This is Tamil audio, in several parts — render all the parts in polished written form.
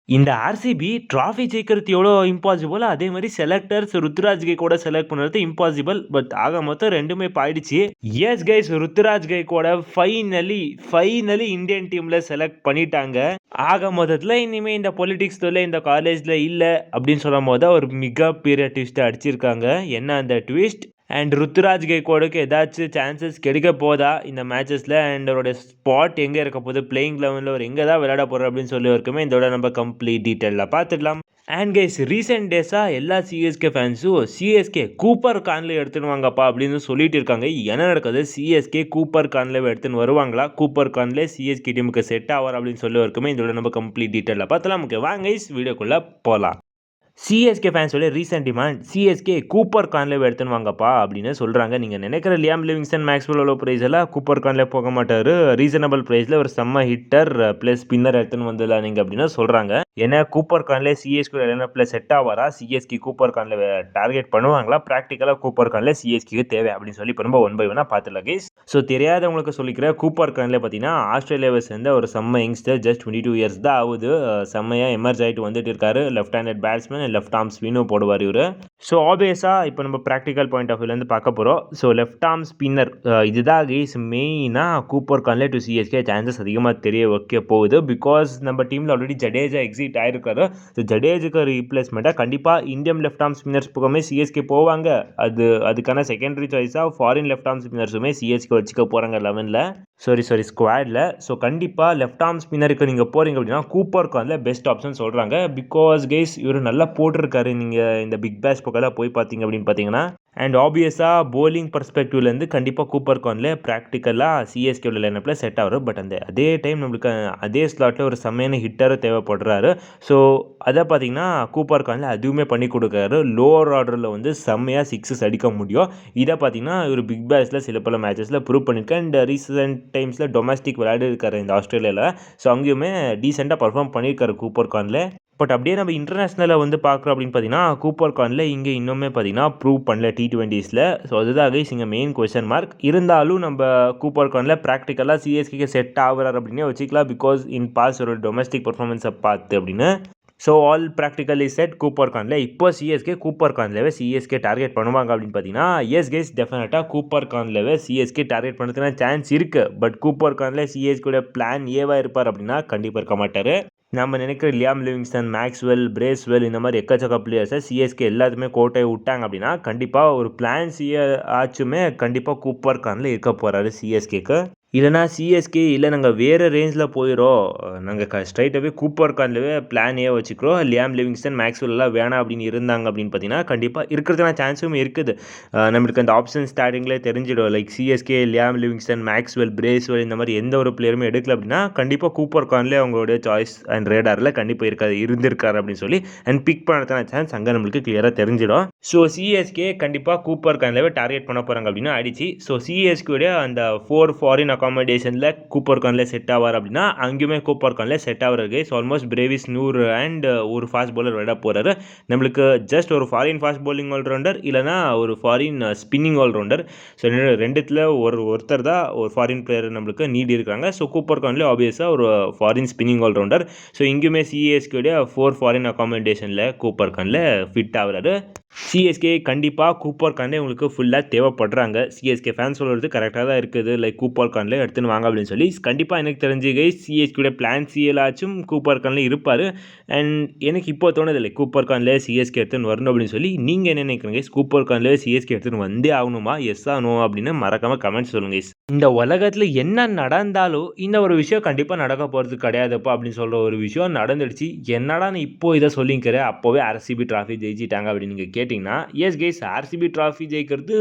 இந்த ஆர்சிபி ட்ராஃபி ஜெயிக்கிறது எவ்வளோ இம்பாசிபிளோ, அதே மாரி செலக்டர்ஸ் ருத்துராஜ் கெய்க்வாட செலக்ட் பண்றது இம்பாசிபிள். பட் ஆக மொத்தம் 2மே இப்ப ஆயிடுச்சு. Yes guys, Ruturaj Gaikwad finally Indian டீம்ல செலக்ட் பண்ணிட்டாங்க. ஆக மொத்தத்துல இனிமே இந்த பொலிடிக்ஸ் தொல்லை இந்த காலேஜ்ல இல்ல அப்படின்னு சொல்லும்போது ஒரு மிகப்பெரிய ட்விஸ்ட் அடிச்சிருக்காங்க. என்ன அந்த ட்விஸ்ட்? அண்ட் ருத்துராஜ் கெய்க்வாடுக்கு ஏதாச்சும் சான்சஸ் கிடைக்க போதா இந்த மேட்சஸில்? அண்ட் அவருடைய ஸ்பாட் எங்கே இருக்க போகுது, பிளேயிங் லெவனில் அவர் எங்கே தான் விளையாட போகிறார் அப்படின்னு சொல்லி இருக்குமே. இதோட நம்ம கம்ப்ளீட் டீட்டெயிலாக பார்த்துடலாம். அண்ட் கைஸ், ரீசெண்ட் டேஸாக எல்லா சிஎஸ்கே ஃபேன்ஸும் சிஎஸ்கே கூப்பர் கான்லேவ் எடுத்துன்னு வாங்கப்பா அப்படின்னு சொல்லிட்டு இருக்காங்க. என்ன நடக்குது? சிஎஸ்கே கூப்பர் கான்லேவ் எடுத்துன்னு வருவாங்களா? கூப்பர் கான்லேவ் சிஎஸ்கே டீமுக்கு செட் ஆவார் அப்படின்னு சொல்லி இருக்குமே. இதோட நம்ம கம்ப்ளீட் டீட்டெயிலாக பார்த்தலாம். ஓகே வாங்க கைஸ், வீடியோக்குள்ளே போகலாம். சிஎஸ்கே ஃபேன்ஸோட recent demand, CSK Cooper Connolly எடுத்துன்னு வாங்கப்பா அப்படின்னு சொல்கிறாங்க. நீங்கள் நினைக்கிற லியாம் லிவிங்ஸ்டன், மேக்ஸ்வெல் அவ்வளோ ப்ரைஸ் எல்லாம் கூப்பர் கான்லேவ் போக மாட்டார். ரீசனபிள் ப்ரைஸில் ஒரு செம்ம ஹிட்டர் ப்ளஸ் ஸ்பின்னர் எடுத்துன்னு வந்துடலாம் நீங்கள் அப்படின்னு சொல்கிறாங்க. ஏன்னா கூப்பர் கான்லேவ் சிஎஸ்கே லைனப்பில் செட் ஆவாரா? சிஎஸ்கே கூப்பர் கான்லேவ் டார்கெட் பண்ணுவாங்களா? ப்ராக்டிக்கலாக கூப்பர் கான்லேவ் சிஎஸ்கேக்கு தேவை அப்படின்னு சொல்லி இப்போ ரொம்ப 1 by 1 பார்த்துலாம் கைஸ். ஸோ தெரியாதவங்களுக்கு சொல்லிக்கிற கூப்பர் கான்லேவ் பார்த்தீங்கன்னா ஆஸ்திரேலியாவை சேர்ந்த ஒரு செம்ம யங்ஸ்டர். ஜஸ்ட் 22 இயர்ஸ் தான் ஆகுது. செம்மையாக எமர்ஜ் ஆகிட்டு வந்துட்டு இருக்காரு. Left handed batsman, left arm ஸ்பின்னும் போடுவார் இவர். ஸோ ஆப்வியஸாக இப்போ நம்ம ப்ராக்டிக்கல் பாயிண்ட் ஆஃப் வியூலேருந்து பார்க்க போகிறோம். ஸோ லெஃப்ட் ஆர்ம் ஸ்பின்னர் இதுதான் கைஸ் மெயினாக Cooper Connolly to CSK chances அதிகமாக தெரிய வைக்க போகுது. பிகாஸ் நம்ம டீமில் ஆல்ரெடி ஜடேஜா எக்ஸிட் ஆகிருக்காரு. ஸோ ஜடேஜுக்கு ரீப்ளேஸ்மெண்ட்டாக கண்டிப்பாக இந்தியன் லெஃப்ட் ஆர்ம் ஸ்பின்னர்ஸ் பக்கமே சிஎஸ்கே போவாங்க. அதுக்கான செகண்டரி சாய்ஸாக ஃபாரின் லெஃப்ட் ஆர்ம் ஸ்பின்னர்ஸுமே சிஎஸ்கே வச்சுக்க போகிறாங்க 11ல், ஸ்குவாடில். ஸோ கண்டிப்பாக லெஃப்ட் ஆர்ம் ஸ்பின்னருக்கு நீங்கள் போகிறீங்க அப்படின்னா கூப்பர் கான்லேவ் பெஸ்ட் ஆப்ஷன் சொல்கிறாங்க. பிகாஸ் கைஸ் இவர் நல்லா போட்டிருக்காரு. நீங்கள் இந்த பிக் பேஷ் பக்கம் போய் பார்த்தீங்க அப்படின்னு பார்த்தீங்கன்னா. அண்ட் ஆப்வியஸாக போலிங் பர்ஸ்பெக்டிவ்லேருந்து கண்டிப்பாக கூப்பர் கான்லேவ் ப்ராக்டிக்கலாக சிஎஸ்கே லைனப்பில் செட் ஆகும். பட் அதே டைம் நம்மளுக்கு அதே ஸ்லாட்டில் ஒரு செம்மையான ஹிட்டரும் தேவைப்படுறாரு. ஸோ அதை பார்த்தீங்கன்னா கூப்பர் கான்லேவ் அதுவுமே பண்ணி கொடுக்குறாரு. லோவர் ஆர்டரில் வந்து செம்மையாக சிக்ஸஸ் அடிக்க முடியும். இதை பார்த்தீங்கன்னா இவர் பிக் பேஷில் சில பல மேட்சஸில் ப்ரூவ் பண்ணியிருக்கேன். அண்ட் ரீசெண்ட் டைம்ஸில் டொமஸ்டிக் விளையாடி இருக்காரு இந்த ஆஸ்திரேலியாவில். ஸோ அங்கேயுமே டீசெண்டாக பர்ஃபார்ம் பண்ணியிருக்காரு கூப்பர் கான்லேவ். பட் அப்படியே நம்ம இன்டர்நேஷ்னலில் வந்து பார்க்குறோம் அப்படின்னு பார்த்தீங்கன்னா கூப்பர் கான்லேவ் இங்கே இன்னுமே பார்த்தீங்கன்னா ப்ரூவ் பண்ணல T20ஸில். ஸோ அதுதான் கைஸ் இங்கே மெயின் கொஸ்டின் மார்க். இருந்தாலும் நம்ம கூப்பர் கான்லேவ் ப்ராக்டிக்கலாக சிஎஸ்கே செட் ஆகுறாரு அப்படின்னே வச்சுக்கலாம். பிகாஸ் இன் பாஸ் ஒரு டொமஸ்டிக் பர்ஃபார்மன்ஸை பார்த்து அப்படின்னு. So all practically set Cooper Connolly. இப்போ சிஎஸ்கே கூப்பர் கான்லேவை சிஎஸ்கே டார்கெட் பண்ணுவாங்க அப்படின்னு பார்த்தீங்கன்னா எஸ் கைஸ், டெஃபினட்டாக கூப்பர் கான்லேவை சிஎஸ்கே டார்கெட் பண்ணுறதுக்கான சான்ஸ் இருக்குது. பட் கூப்பர் கான்லேவ் சிஎஸ்கேட பிளான் ஏவா இருப்பார் அப்படின்னா கண்டிப்பாக இருக்க மாட்டார். நம்ம நினைக்கிற லியாம் லிவிங்ஸ்டன், மேக்ஸ்வெல், பிரேஸ்வெல் இந்த மாதிரி எக்கச்சக்க பிளேயர்ஸை சிஎஸ்கே எல்லாத்துமே கோட்டையை விட்டாங்க அப்படின்னா கண்டிப்பாக ஒரு பிளான் ஆச்சுமே கண்டிப்பாக கூப்பர் கான்லேவ் இருக்க போகிறாரு சிஎஸ்கேக்கு. இல்லைனா சிஎஸ்கே இல்லை நாங்கள் வேறு ரேஞ்சில் போயிடும், நாங்கள் ஸ்ட்ரைட்டாகவே கூப்பர் கான்லேவே பிளான் ஏ வச்சுக்கிறோம், லியாம் லிவிங்ஸ்டன், மேக்ஸ்வெல்லாம் வேணாம் அப்படின்னு இருந்தாங்க அப்படின்னு பார்த்தீங்கன்னா கண்டிப்பாக இருக்கிறதுக்கான சான்ஸும் இருக்குது. நம்மளுக்கு அந்த ஆப்ஷன் ஸ்டார்டிங்லேயே தெரிஞ்சிடும். Like CSK Liam Livingstone, Maxwell, Bracewell இந்த மாதிரி எந்த ஒரு பிளேயருமே எடுக்கல அப்படின்னா கண்டிப்பாக கூப்பர் கான்லேவ் அவங்களுடைய சாய்ஸ் அண்ட் ரேடாரில் கண்டிப்பாக இருந்திருக்காரு அப்படின்னு சொல்லி அண்ட் பிக் பண்ணுறதுக்கான சான்ஸ் அங்கே நம்மளுக்கு கிளியராக தெரிஞ்சிடும். ஸோ சிஎஸ்கே கண்டிப்பாக கூப்பர் கான்லேவே டார்கெட் பண்ண போகிறாங்க அப்படின்னு ஆயிடுச்சு. ஸோ சிஎஸ்கேடைய அந்த 4 ஃபாரின் அகாமடேஷனில் கூப்பர் கான்லேவ் செட் ஆவார் அப்படின்னா அங்கேயுமே கூப்பர் கான்லேவ் செட் ஆகிறாரு. So almost Brevis Noor and ஒரு ஃபாஸ்ட் பவுலர் விட போகிறாரு. நம்மளுக்கு ஜஸ்ட் ஒரு ஃபாரின் ஃபாஸ்ட் பவுலிங் ஆல்ரவுண்டர் இல்லைனா ஒரு ஃபாரின் ஸ்பின்னிங் ஆல்ரவுண்டர். ஸோ ரெண்டுத்தில் ஒருத்தர் தான் ஒரு ஃபாரின் பிளேயர் நம்மளுக்கு நீட் இருக்காங்க. ஸோ கூப்பர் கான்லேவ் ஆப்வியஸாக ஒரு ஃபாரின் ஸ்பின்னிங் ஆல்ரவுண்டர். ஸோ இங்கேயுமே சிஎஸ்கேடைய 4 ஃபாரின் அகாமடேஷனில் கூப்பர் கான்லேவ் ஃபிட் ஆகிறாரு. சிஎஸ்கே கண்டிப்பாக கூப்பர் கான்லேவ் உங்களுக்கு ஃபுல்லாக தேவைப்படுறாங்க. சிஎஸ்கே ஃபேன்ஸ் சொல்கிறது கரெக்டாக தான் இருக்குது. லைக் கூப்பர் கான்லேவ் எடுத்துன்னு வாங்க அப்படின்னு சொல்லி கண்டிப்பாக எனக்கு தெரிஞ்சு கைஸ் சிஎஸ்கேடைய பிளான் சிஎலாச்சும் கூப்பர் கான்லேவ் இருப்பார். அண்ட் எனக்கு இப்போ தோணுது லைக் கூப்பர் கான்லேவ் சிஎஸ்கே எடுத்துன்னு வரணும் அப்படின்னு சொல்லி. நீங்கள் என்ன நினைக்கிறீங்க கைஸ்? கூப்பர் கான்லேவ் சிஎஸ்கே எடுத்துன்னு வந்தே ஆகணுமா? எஸ் ஆ நோ அப்படின்னு மறக்காமல் கமெண்ட்ஸ் சொல்லுங்கள் கைஸ். இந்த உலகத்தில் என்ன நடந்தாலும் இந்த ஒரு விஷயம் கண்டிப்பாக நடக்க போகிறது கிடையாதுப்பா அப்படின்னு சொல்கிற ஒரு விஷயம் நடந்துடுச்சு. என்னடா நீ இப்போ இதை சொல்லிக்கிற, அப்போவே ஆர்சிபி ட்ராஃபி ஜெயிச்சிட்டாங்க அப்படின்னு நீங்கள் கேட்டிங்கன்னா எஸ் கைஸ், ஆர்சிபி ட்ராஃபி ஜெயிக்கிறது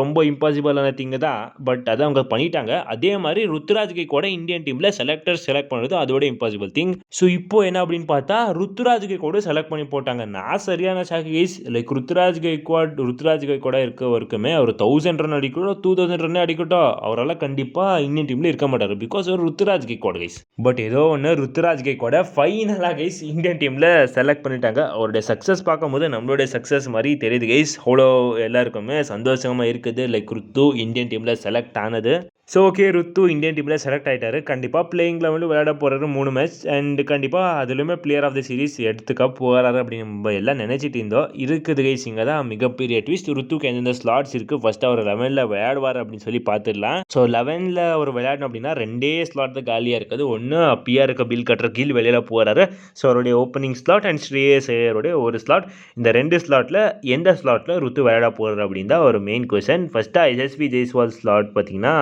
ரொம்ப இம்பாசிபிளான திங்கு தான். பட் அதை அவங்க பண்ணிட்டாங்க. அதே மாதிரி ருத்துராஜ் கெய்க்வாட இந்தியன் டீமில் செலக்ட் பண்ணுறது அதோட இம்பாசிபிள் திங். ஸோ இப்போ என்ன அப்படின்னு பார்த்தா ருத்துராஜ் கெய்க்வாட செலக்ட் பண்ணி போட்டாங்க. நான் சரியான ஷாக் கைஸ். லைக் ருத்துராஜ் கெய்க்வாட இருக்க வரைக்குமே அவர் 1000 ரன் அடிக்கட்டும், 2000 ரன் அடிக்கட்டும், அவரால் கண்டிப்பாக இந்தியன் டீமில் இருக்க மாட்டார். பிகாஸ் அவர் ருத்துராஜ் கெய்க்வாட் கைஸ். பட் ஏதோ ஒன்று ருத்துராஜ் கெய்க்வாட ஃபைனலாக கைஸ் இந்தியன் டீமில் செலக்ட் பண்ணிட்டாங்க. அவருடைய சக்ஸஸ் பார்க்கும்போது நம்மளுடைய சக்ஸஸ் மாதிரி தெரியுது கைஸ். அவ்வளோ எல்லாருக்குமே சந்தோஷமாக இருக்குது. லைக் ருத்து இந்தியன் டீமில் செலக்ட் ஆனது. ஸோ ஓகே, ருத்து இந்தியன் டீமில் செலக்ட் ஆகிட்டாரு. கண்டிப்பாக பிளேயிங் லெவலில் விளையாட போகிறாரு 3 மேட்ச் அண்ட் கண்டிப்பாக அதுலேயுமே பிளேயர் ஆஃப் த சீரிஸ் எடுத்துக்க போகிறாரு அப்படின்னு நம்ம எல்லாம் நினச்சிட்டு இருந்தோம். இருக்குது கைஸ், இங்கே தான் மிகப்பெரிய ட்விஸ்ட். ருத்துக்கு எந்தெந்த ஸ்லாட்ஸ் இருக்குது, ஃபஸ்ட்டு அவர் 11ல் விளையாடுவார் அப்படின்னு சொல்லி பார்த்துடலாம். ஸோ 11ல் அவர் விளையாடணும் அப்படின்னா 2 ஸ்லாட் தான் காலியாக இருக்குது. ஒன்று பிஆருக்கு பில் கட்டுற கீழ் வெளியில் போகிறாரு. ஸோ அவருடைய ஓப்பனிங் ஸ்லாட் அண்ட் ஸ்ரேயஸ் ஐயருடைய ஒரு ஸ்லாட். இந்த 2 ஸ்லாட்டில் எந்த ஸ்லாட்டில் ருத்து விளையாட போகிறார் அப்படின்னு தான் ஒரு மெயின் கொஸ்டின். ஃபஸ்ட்டாக எஸ்எஸ்வி ஜெய்ஸ்வால் ஸ்லாட் பார்த்தீங்கன்னா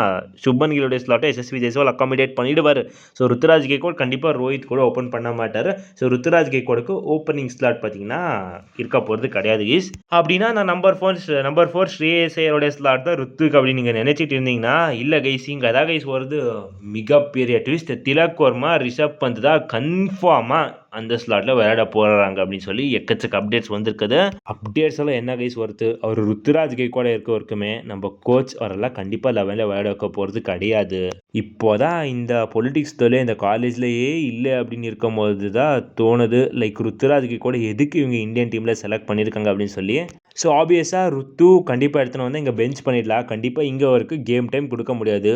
சுப்மன் கில்லுடைய ஸ்லாட்டை எஸ்எஸ்வி ஜெய்ஸ்வால் அக்காமடேட் பண்ணிடுவார். ஸோ ருத்துராஜ் கெய்க்வாட் கண்டிப்பாக ரோஹித் கூட ஓப்பன் பண்ண மாட்டார். ஸோ ருத்துராஜ் கெய்க்வாடுக்கு ஓப்பனிங் ஸ்லாட் பார்த்தீங்கன்னா இருக்க போகிறது கிடையாது கைஸ். அப்படின்னா நான் நம்பர் 4 ஸ்ரேயஸ் ஐயருடைய ஸ்லாட் தான் ருத்துக்கு அப்படின்னு நீங்கள் நினச்சிட்டு இருந்தீங்கன்னா இல்லை கைஸ், இங்கே அதான் கைஸ் வருது மிகப்பெரிய ட்விஸ்ட். திலக் வர்மா, ரிஷப் பந்த் தான் கன்ஃபார்மாக அந்த ஸ்லாட்டில் விளையாட போகிறாங்க அப்படின்னு சொல்லி எக்கச்சக்க அப்டேட்ஸ் வந்திருக்குது. அப்டேட்ஸ் எல்லாம் என்ன கைஸ் வருது, அவர் ருத்துராஜ் கெய்க்வாட் இருக்க வரைக்குமே நம்ம கோச் அவரெல்லாம் கண்டிப்பாக 11ல் விளையாட வைக்க போகிறது கிடையாது. இப்போதான் இந்த பொலிட்டிக்ஸ் தொழில் இந்த காலேஜ்லேயே இல்லை அப்படின்னு இருக்கும்போது தான் தோணுது, லைக் ருத்துராஜ் கெய்க்வாட் எதுக்கு இவங்க இந்தியன் டீமில் செலக்ட் பண்ணியிருக்காங்க அப்படின்னு சொல்லி. ஸோ ஆப்வியஸாக ருத்து கண்டிப்பாக எடுத்துன்னு வந்து இங்கே பெஞ்ச் பண்ணிடலாம். கண்டிப்பாக இங்கே அவருக்கு கேம் டைம் கொடுக்க முடியாது.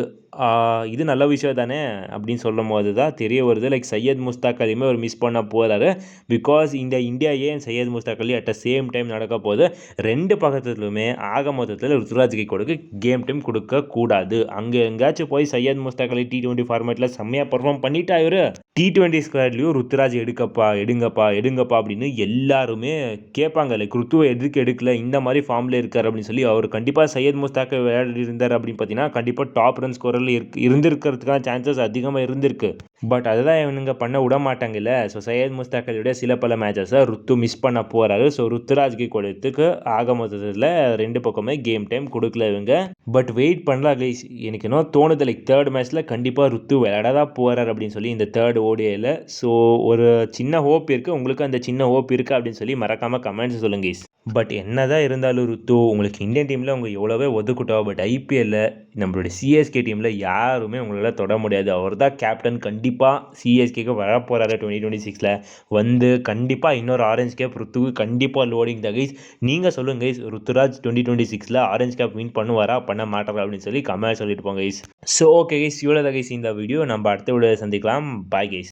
இது நல்ல விஷயம் தானே அப்படின்னு சொல்லும் போது தான் தெரிய வருது, லைக் சையத் முஸ்தாக் அலியுமே ஒரு மிஸ் பண்ண போகிறாரு. பிகாஸ் இந்த இந்தியா ஏன் Syed Mushtaq Ali at the same time நடக்க போகுது. 2 பக்கத்துலையுமே ஆக மொத்தத்தில் ருத்துராஜ் கெய்க்வாடுக்கு கேம் டைம் கொடுக்கக்கூடாது. அங்கே எங்கேயாச்சும் போய் சையத் முஸ்தாக் அலி T20 ஃபார்மேட்டில் செம்மையாக பர்ஃபார்ம் பண்ணிட்டா இவர் T20 ஸ்குவாட்லேயும் ருத்துராஜ் எடுங்கப்பா அப்படின்னு எல்லாருமே கேட்பாங்க. லைக் ருத்துவை எதுக்கு எடுக்கல, இந்த மாதிரி ஃபார்மில் இருக்கார் அப்படின்னு சொல்லி. அவர் கண்டிப்பாக சையத் முஸ்தாக் விளையாடி இருந்தார் அப்படின்னு பார்த்தீங்கன்னா கண்டிப்பாக டாப் ரன் ஸ்கோரில் இருந்திருக்கிறதுக்கான சான்சஸ் அதிகமாக இருந்திருக்கு. பட் அதுதான் இவனுங்க பண்ண விட மாட்டாங்கல்ல. ஸோ சையத் முஸ்தாக் அலியோட சில பல மேட்சஸை ருத்து மிஸ் பண்ண போகிறாரு. ஸோ ருத்துராஜ் கெய்க்வாடுக்கு ஆக மொத்தத்தில் 2 பக்கமே கேம் டைம் கொடுக்கல இவங்க. பட் வெயிட் பண்ணலாம் கைஸ், எனக்கு என்ன தோணுது, லைக் 3rd மேட்ச்சில் கண்டிப்பாக ருத்து விளையாட தான் போகிறார் அப்படின்னு சொல்லி இந்த 3rd ODIயில். ஸோ ஒரு சின்ன ஹோப் இருக்குது. உங்களுக்கு அந்த சின்ன ஹோப் இருக்குது அப்படின்னு சொல்லி மறக்காமல் கமெண்ட்ஸ் சொல்லுங்க கைஸ். பட் என்னதான் இருந்தாலும் ருத்து, உங்களுக்கு இந்தியன் டீமில் அவங்க எவ்வளோவே ஒதுக்கிட்டோம், பட் ஐபிஎல்லில் நம்மளுடைய சிஎஸ்கே டீமில் யாருமே உங்களால் தொட முடியாது. அவர் தான் கேப்டன். கண்டிப்பாக சிஎஸ்கேக்கு வர போகிறாரு 2026ல் வந்து. கண்டிப்பாக இன்னொரு ஆரஞ்ச் கேப் ருத்துக்கு கண்டிப்பாக லோடிங் தான் கைஸ். நீங்கள் சொல்லுங்கள் கைஸ், ருத்துராஜ் 2026ல் ஆரஞ்ச் கேப் வின் பண்ணுவாரா பண்ண மாட்டாரா அப்படின்னு சொல்லி கமெண்ட் சொல்லிட்டு போங்க கைஸ். ஸோ ஓகே கைஸ், இவ்வளோ தான் கைஸ் இந்த வீடியோ. நம்ம அடுத்த வீடியோ சந்திக்கலாம். Bye guys.